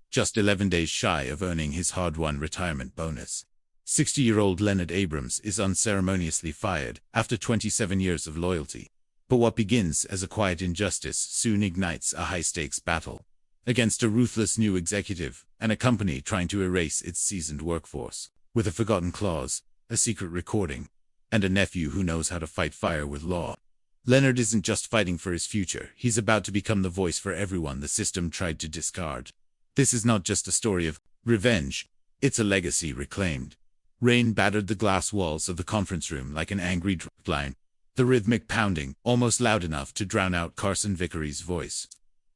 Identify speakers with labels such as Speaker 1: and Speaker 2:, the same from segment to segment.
Speaker 1: just 11 days shy of earning his hard-won retirement bonus. 60-year-old Leonard Abrams is unceremoniously fired after 27 years of loyalty. But what begins as a quiet injustice soon ignites a high-stakes battle against a ruthless new executive and a company trying to erase its seasoned workforce. With a forgotten clause, a secret recording, and a nephew who knows how to fight fire with law, Leonard isn't just fighting for his future, he's about to become the voice for everyone the system tried to discard. This is not just a story of revenge, it's a legacy reclaimed. Rain battered the glass walls of the conference room like an angry drumline, the rhythmic pounding almost loud enough to drown out Carson Vickery's voice.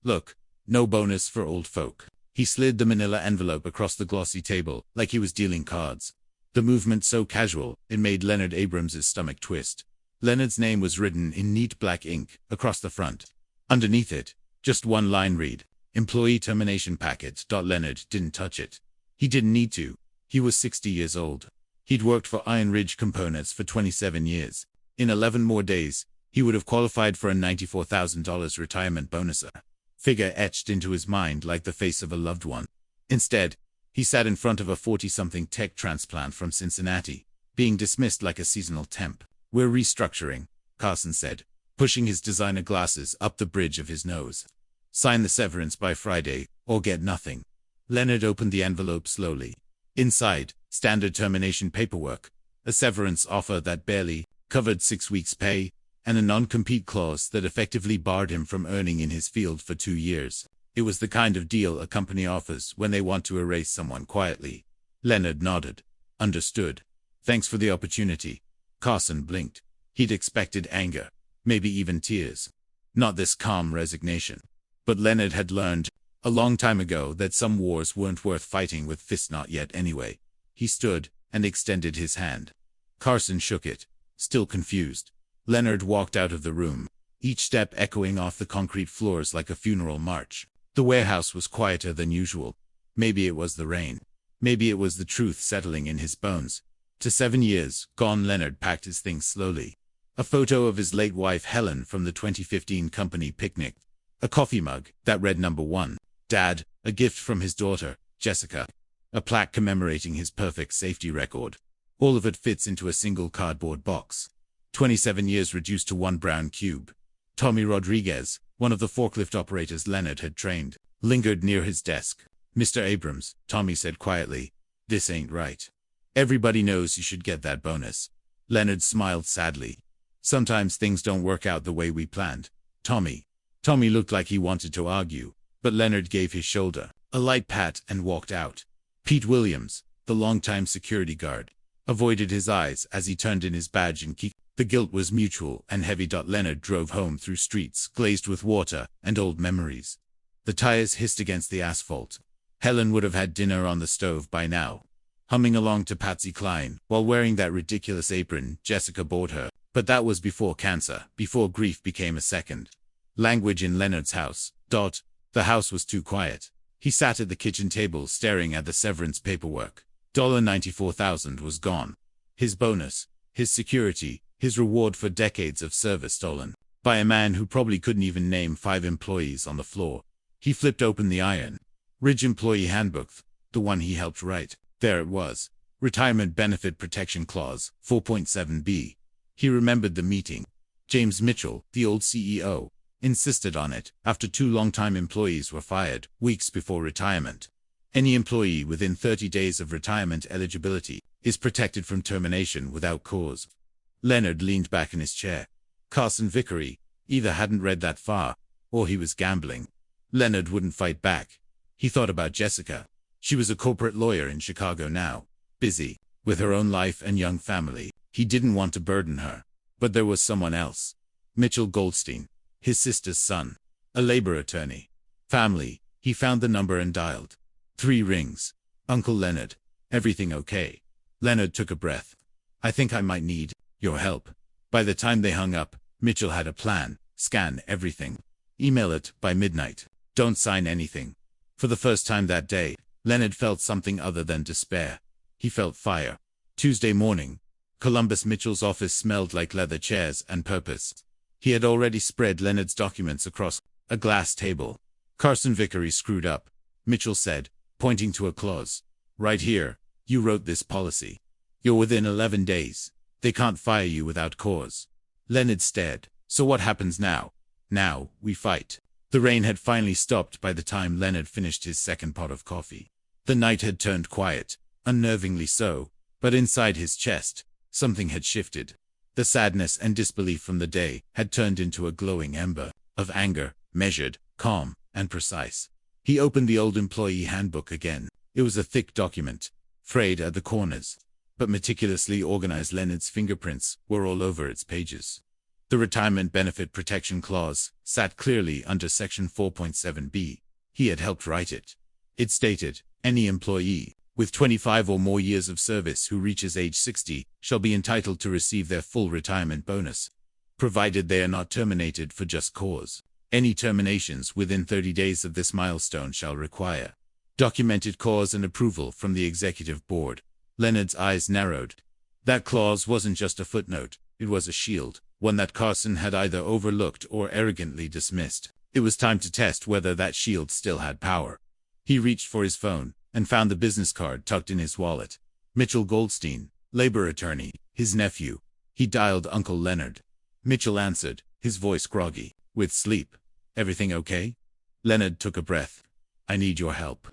Speaker 1: Look, no bonus for old folk. He slid the manila envelope across the glossy table like he was dealing cards. The movement so casual, it made Leonard Abrams's stomach twist. Leonard's name was written in neat black ink across the front. Underneath it, just one line read, "Employee termination packet." Leonard didn't touch it. He didn't need to. He was 60 years old. He'd worked for Iron Ridge Components for 27 years. In 11 more days, he would have qualified for a $94,000 retirement bonus, a figure etched into his mind like the face of a loved one. Instead, he sat in front of a 40-something tech transplant from Cincinnati, being dismissed like a seasonal temp. "We're restructuring," Carson said, pushing his designer glasses up the bridge of his nose. "Sign the severance by Friday, or get nothing." Leonard opened the envelope slowly. Inside, standard termination paperwork, a severance offer that barely covered 6 weeks' pay, and a non-compete clause that effectively barred him from earning in his field for 2 years. It was the kind of deal a company offers when they want to erase someone quietly. Leonard nodded. "Understood. Thanks for the opportunity." Carson blinked. He'd expected anger, maybe even tears. Not this calm resignation. But Leonard had learned a long time ago that some wars weren't worth fighting with fists, not yet anyway. He stood and extended his hand. Carson shook it, still confused. Leonard walked out of the room, each step echoing off the concrete floors like a funeral march. The warehouse was quieter than usual. Maybe it was the rain. Maybe it was the truth settling in his bones. To 7 years gone, Leonard packed his things slowly. A photo of his late wife Helen from the 2015 company picnic. A coffee mug that read "Number 1. Dad," a gift from his daughter, Jessica. A plaque commemorating his perfect safety record. All of it fits into a single cardboard box. 27 years reduced to one brown cube. Tommy Rodriguez, one of the forklift operators Leonard had trained, lingered near his desk. "Mr. Abrams," Tommy said quietly, "this ain't right. Everybody knows you should get that bonus." Leonard smiled sadly. "Sometimes things don't work out the way we planned, Tommy." Tommy looked like he wanted to argue, but Leonard gave his shoulder a light pat and walked out. Pete Williams, the longtime security guard, avoided his eyes as he turned in his badge and key. The guilt was mutual and heavy. Leonard drove home through streets glazed with water and old memories. The tires hissed against the asphalt. Helen would have had dinner on the stove by now. Humming along to Patsy Cline while wearing that ridiculous apron Jessica bought her. But that was before cancer, before grief became a second language in Leonard's house. The house was too quiet. He sat at the kitchen table staring at the severance paperwork. $94,000 was gone. His bonus, his security, his reward for decades of service stolen by a man who probably couldn't even name 5 employees on the floor. He flipped open the Iron Ridge Employee Handbook, the one he helped write. There it was. Retirement Benefit Protection Clause, 4.7b. He remembered the meeting. James Mitchell, the old CEO, insisted on it after 2 longtime employees were fired weeks before retirement. Any employee within 30 days of retirement eligibility is protected from termination without cause. Leonard leaned back in his chair. Carson Vickery either hadn't read that far, or he was gambling. Leonard wouldn't fight back. He thought about Jessica. She was a corporate lawyer in Chicago now, busy with her own life and young family. He didn't want to burden her. But there was someone else. Mitchell Goldstein, his sister's son, a labor attorney. Family. He found the number and dialed. 3 rings. "Uncle Leonard, everything okay?" Leonard took a breath. "I think I might need your help." By the time they hung up, Mitchell had a plan. Scan everything. Email it by midnight. Don't sign anything. For the first time that day, Leonard felt something other than despair. He felt fire. Tuesday morning, Columbus. Mitchell's office smelled like leather chairs and purpose. He had already spread Leonard's documents across a glass table. Carson Vickery screwed up, Mitchell said, pointing to a clause. Right here, you wrote this policy. You're within 11 days. They can't fire you without cause. Leonard stared. So what happens now? Now, we fight. The rain had finally stopped by the time Leonard finished his second pot of coffee. The night had turned quiet, unnervingly so, but inside his chest, something had shifted. The sadness and disbelief from the day had turned into a glowing ember of anger, measured, calm, and precise. He opened the old employee handbook again. It was a thick document, frayed at the corners, but meticulously organized. Leonard's fingerprints were all over its pages. The Retirement Benefit Protection Clause sat clearly under Section 4.7b. He had helped write it. It stated, any employee with 25 or more years of service who reaches age 60 shall be entitled to receive their full retirement bonus, provided they are not terminated for just cause. Any terminations within 30 days of this milestone shall require documented cause and approval from the executive board. Leonard's eyes narrowed. That clause wasn't just a footnote, it was a shield, one that Carson had either overlooked or arrogantly dismissed. It was time to test whether that shield still had power. He reached for his phone and found the business card tucked in his wallet. Mitchell Goldstein, labor attorney, his nephew. He dialed Uncle Leonard. Mitchell answered, his voice groggy with sleep. Everything okay? Leonard took a breath. I need your help.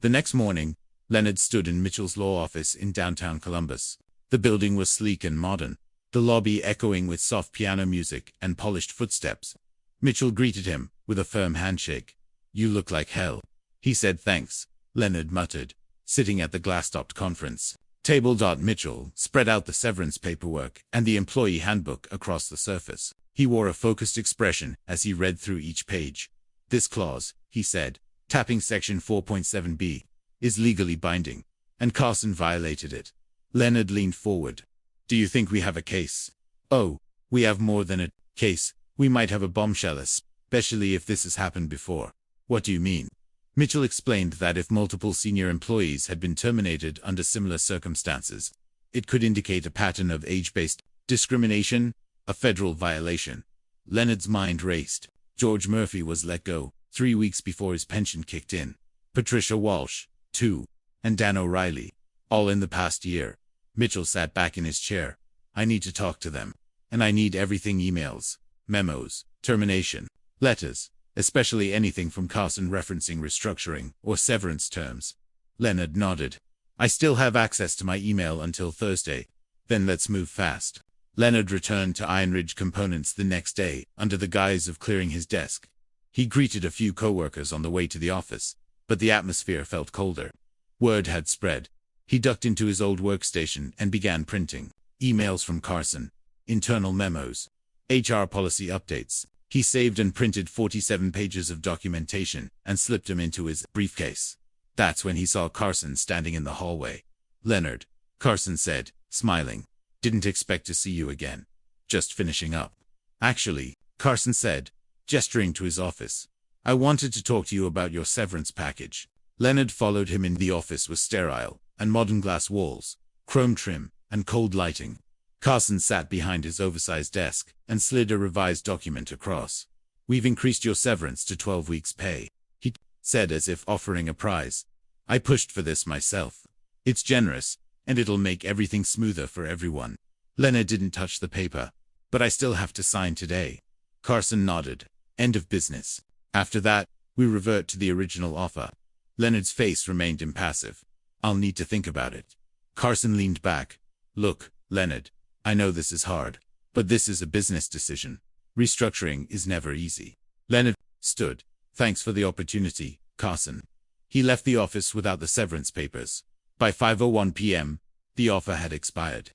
Speaker 1: The next morning, Leonard stood in Mitchell's law office in downtown Columbus. The building was sleek and modern, the lobby echoing with soft piano music and polished footsteps. Mitchell greeted him with a firm handshake. You look like hell. He said thanks, Leonard muttered, sitting at the glass-topped conference table. Mitchell spread out the severance paperwork and the employee handbook across the surface. He wore a focused expression as he read through each page. This clause, he said, tapping Section 4.7b, is legally binding, and Carson violated it. Leonard leaned forward. Do you think we have a case? Oh, we have more than a case. We might have a bombshell, especially if this has happened before. What do you mean? Mitchell explained that if multiple senior employees had been terminated under similar circumstances, it could indicate a pattern of age-based discrimination, a federal violation. Leonard's mind raced. George Murphy was let go 3 weeks before his pension kicked in. Patricia Walsh, too, and Dan O'Reilly, all in the past year. Mitchell sat back in his chair. I need to talk to them. And I need everything: emails, memos, termination, letters, especially anything from Carson referencing restructuring or severance terms. Leonard nodded. I still have access to my email until Thursday. Then let's move fast. Leonard returned to Iron Ridge Components the next day under the guise of clearing his desk. He greeted a few coworkers on the way to the office, but the atmosphere felt colder. Word had spread. He ducked into his old workstation and began printing emails from Carson, internal memos, HR policy updates. He saved and printed 47 pages of documentation and slipped them into his briefcase. That's when he saw Carson standing in the hallway. Leonard, Carson said, smiling. Didn't expect to see you again. Just finishing up. Actually, Carson said, gesturing to his office. I wanted to talk to you about your severance package. Leonard followed him in. The office was sterile, and modern glass walls, chrome trim, and cold lighting. Carson sat behind his oversized desk and slid a revised document across. We've increased your severance to 12 weeks' pay, he said, as if offering a prize. I pushed for this myself. It's generous, and it'll make everything smoother for everyone. Leonard didn't touch the paper. But I still have to sign today. Carson nodded. End of business. After that, we revert to the original offer. Leonard's face remained impassive. I'll need to think about it. Carson leaned back. Look, Leonard, I know this is hard, but this is a business decision. Restructuring is never easy. Leonard stood. Thanks for the opportunity, Carson. He left the office without the severance papers. By 5:01 p.m., the offer had expired.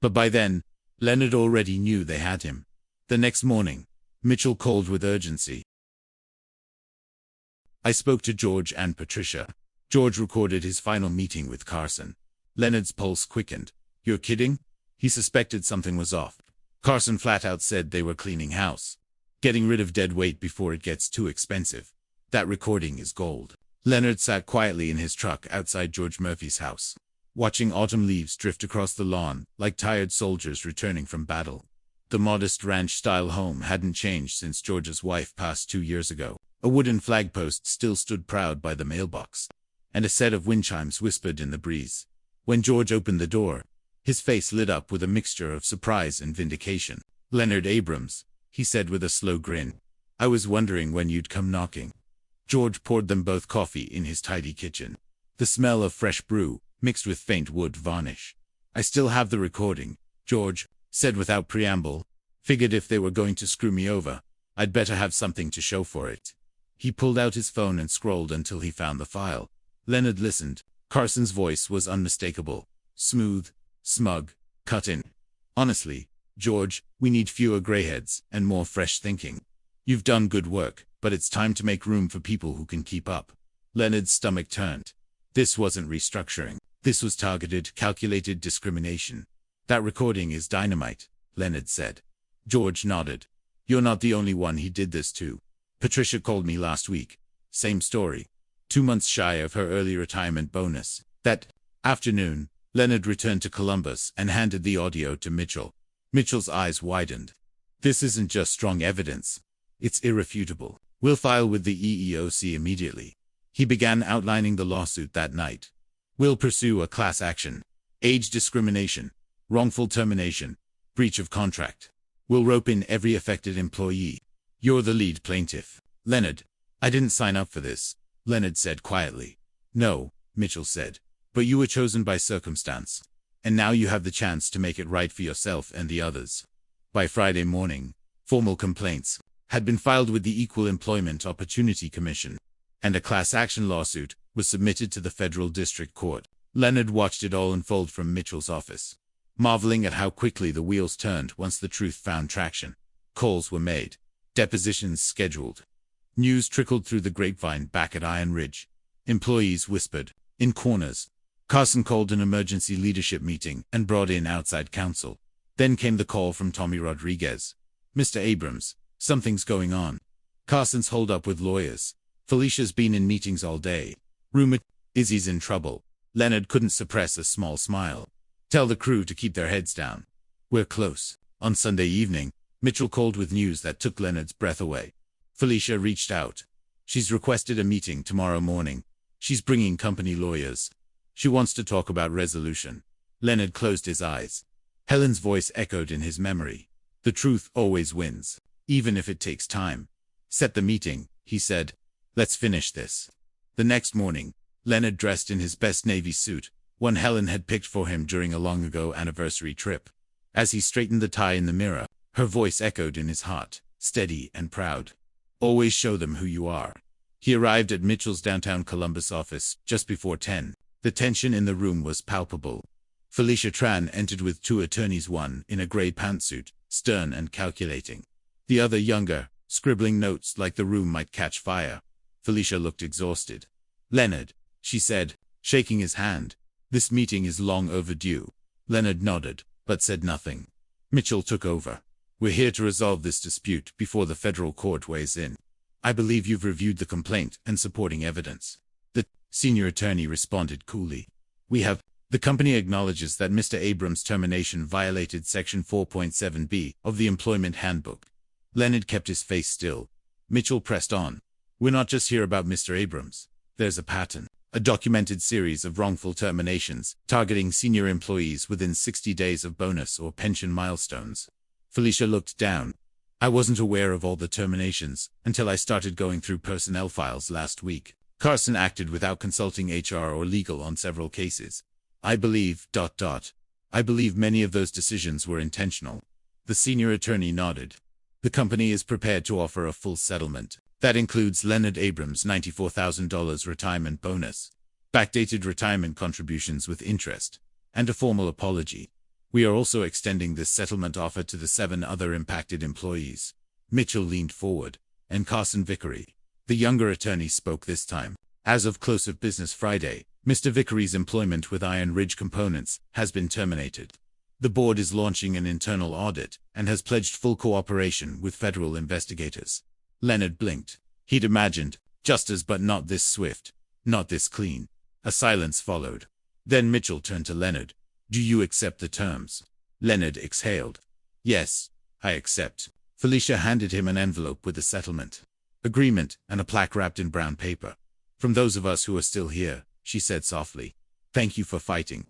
Speaker 1: But by then, Leonard already knew they had him. The next morning, Mitchell called with urgency. I spoke to George and Patricia. George recorded his final meeting with Carson. Leonard's pulse quickened. You're kidding? He suspected something was off. Carson flat out said they were cleaning house. Getting rid of dead weight before it gets too expensive. That recording is gold. Leonard sat quietly in his truck outside George Murphy's house, watching autumn leaves drift across the lawn like tired soldiers returning from battle. The modest ranch-style home hadn't changed since George's wife passed 2 years ago. A wooden flagpost still stood proud by the mailbox, and a set of wind chimes whispered in the breeze. When George opened the door, his face lit up with a mixture of surprise and vindication. "Leonard Abrams," he said with a slow grin. "I was wondering when you'd come knocking." George poured them both coffee in his tidy kitchen. The smell of fresh brew, mixed with faint wood varnish. "I still have the recording," George said without preamble. "Figured if they were going to screw me over, I'd better have something to show for it." He pulled out his phone and scrolled until he found the file. Leonard listened. Carson's voice was unmistakable. Smooth, smug, cut in. "Honestly, George, we need fewer grayheads and more fresh thinking. You've done good work, but it's time to make room for people who can keep up." Leonard's stomach turned. This wasn't restructuring. This was targeted, calculated discrimination. "That recording is dynamite," Leonard said. George nodded. "You're not the only one he did this to. Patricia called me last week. Same story. 2 months shy of her early retirement bonus." That afternoon, Leonard returned to Columbus and handed the audio to Mitchell. Mitchell's eyes widened. "This isn't just strong evidence. It's irrefutable. We'll file with the EEOC immediately." He began outlining the lawsuit that night. "We'll pursue a class action. Age discrimination, wrongful termination, breach of contract. We'll rope in every affected employee. You're the lead plaintiff." "Leonard, I didn't sign up for this," Leonard said quietly. "No," Mitchell said, "but you were chosen by circumstance. And now you have the chance to make it right for yourself and the others." By Friday morning, formal complaints had been filed with the Equal Employment Opportunity Commission, and a class action lawsuit was submitted to the federal district court. Leonard watched it all unfold from Mitchell's office, marveling at how quickly the wheels turned once the truth found traction. Calls were made, depositions scheduled. News trickled through the grapevine back at Iron Ridge. Employees whispered in corners. Carson called an emergency leadership meeting and brought in outside counsel. Then came the call from Tommy Rodriguez. "Mr. Abrams, something's going on." Carson's holed up with lawyers. "Felicia's been in meetings all day. Rumor Izzy's in trouble." Leonard couldn't suppress a small smile. "Tell the crew to keep their heads down. We're close." On Sunday evening, Mitchell called with news that took Leonard's breath away. "Felicia reached out. She's requested a meeting tomorrow morning. She's bringing company lawyers. She wants to talk about resolution." Leonard closed his eyes. Helen's voice echoed in his memory. "The truth always wins, even if it takes time." "Set the meeting," he said. "Let's finish this." The next morning, Leonard dressed in his best Navy suit, one Helen had picked for him during a long-ago anniversary trip. As he straightened the tie in the mirror, her voice echoed in his heart, steady and proud. "Always show them who you are." He arrived at Mitchell's downtown Columbus office just before 10. The tension in the room was palpable. Felicia Tran entered with 2 attorneys, one in a gray pantsuit, stern and calculating. The other younger, scribbling notes like the room might catch fire. Felicia looked exhausted. "Leonard," she said, shaking his hand, "this meeting is long overdue." Leonard nodded, but said nothing. Mitchell took over. "We're here to resolve this dispute before the federal court weighs in. I believe you've reviewed the complaint and supporting evidence." The senior attorney responded coolly. "We have. The company acknowledges that Mr. Abrams' termination violated Section 4.7b of the Employment Handbook." Leonard kept his face still. Mitchell pressed on. "We're not just here about Mr. Abrams. There's a pattern, a documented series of wrongful terminations, targeting senior employees within 60 days of bonus or pension milestones." Felicia looked down. "I wasn't aware of all the terminations until I started going through personnel files last week. Carson acted without consulting HR or legal on several cases. I believe, I believe many of those decisions were intentional." The senior attorney nodded. "The company is prepared to offer a full settlement. That includes Leonard Abrams' $94,000 retirement bonus, backdated retirement contributions with interest, and a formal apology. We are also extending this settlement offer to the 7 other impacted employees." Mitchell leaned forward, and Carson Vickery, the younger attorney, spoke this time. "As of close of business Friday, Mr. Vickery's employment with Iron Ridge Components has been terminated. The board is launching an internal audit and has pledged full cooperation with federal investigators." Leonard blinked. He'd imagined justice, but not this swift, not this clean. A silence followed. Then Mitchell turned to Leonard. "Do you accept the terms?" Leonard exhaled. "Yes, I accept." Felicia handed him an envelope with the settlement agreement and a plaque wrapped in brown paper. "From those of us who are still here, she said softly. Thank you for fighting.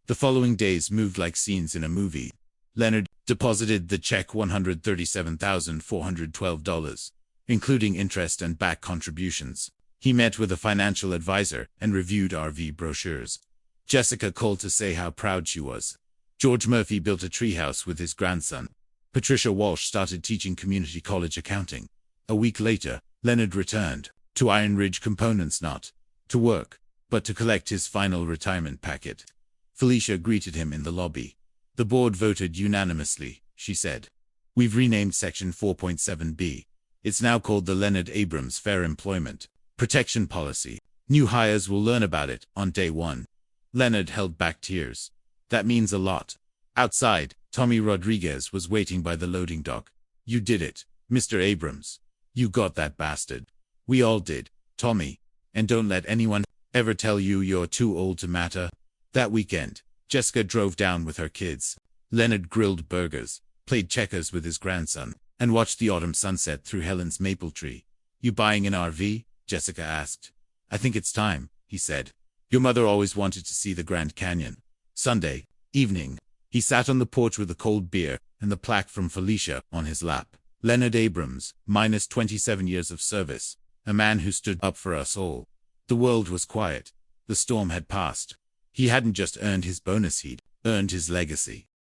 Speaker 1: The following days moved like scenes in a movie. Leonard deposited the check $137,412, including interest and back contributions. He met with a financial advisor and reviewed RV brochures. Jessica called to say how proud she was. George Murphy built a treehouse with his grandson. Patricia Walsh started teaching community college accounting. A week later, Leonard returned to Iron Ridge Components, not to work, but to collect his final retirement packet. Felicia greeted him in the lobby. The board voted unanimously, she said. We've renamed Section 4.7b. It's now called the Leonard Abrams Fair Employment Protection Policy. New hires will learn about it on day one. Leonard held back tears. That means a lot. Outside, Tommy Rodriguez was waiting by the loading dock. You did it, Mr. Abrams. You got that bastard. We all did, Tommy. And don't let anyone ever tell you you're too old to matter. That weekend, Jessica drove down with her kids. Leonard grilled burgers, played checkers with his grandson, and watched the autumn sunset through Helen's maple tree. You buying an RV? Jessica asked. I think it's time, he said. Your mother always wanted to see the Grand Canyon. Sunday evening, he sat on the porch with a cold beer and the plaque from Felicia on his lap. Leonard Abrams, minus 27 years of service, a man who stood up for us all. The world was quiet. The storm had passed. He hadn't just earned his bonus, he'd earned his legacy.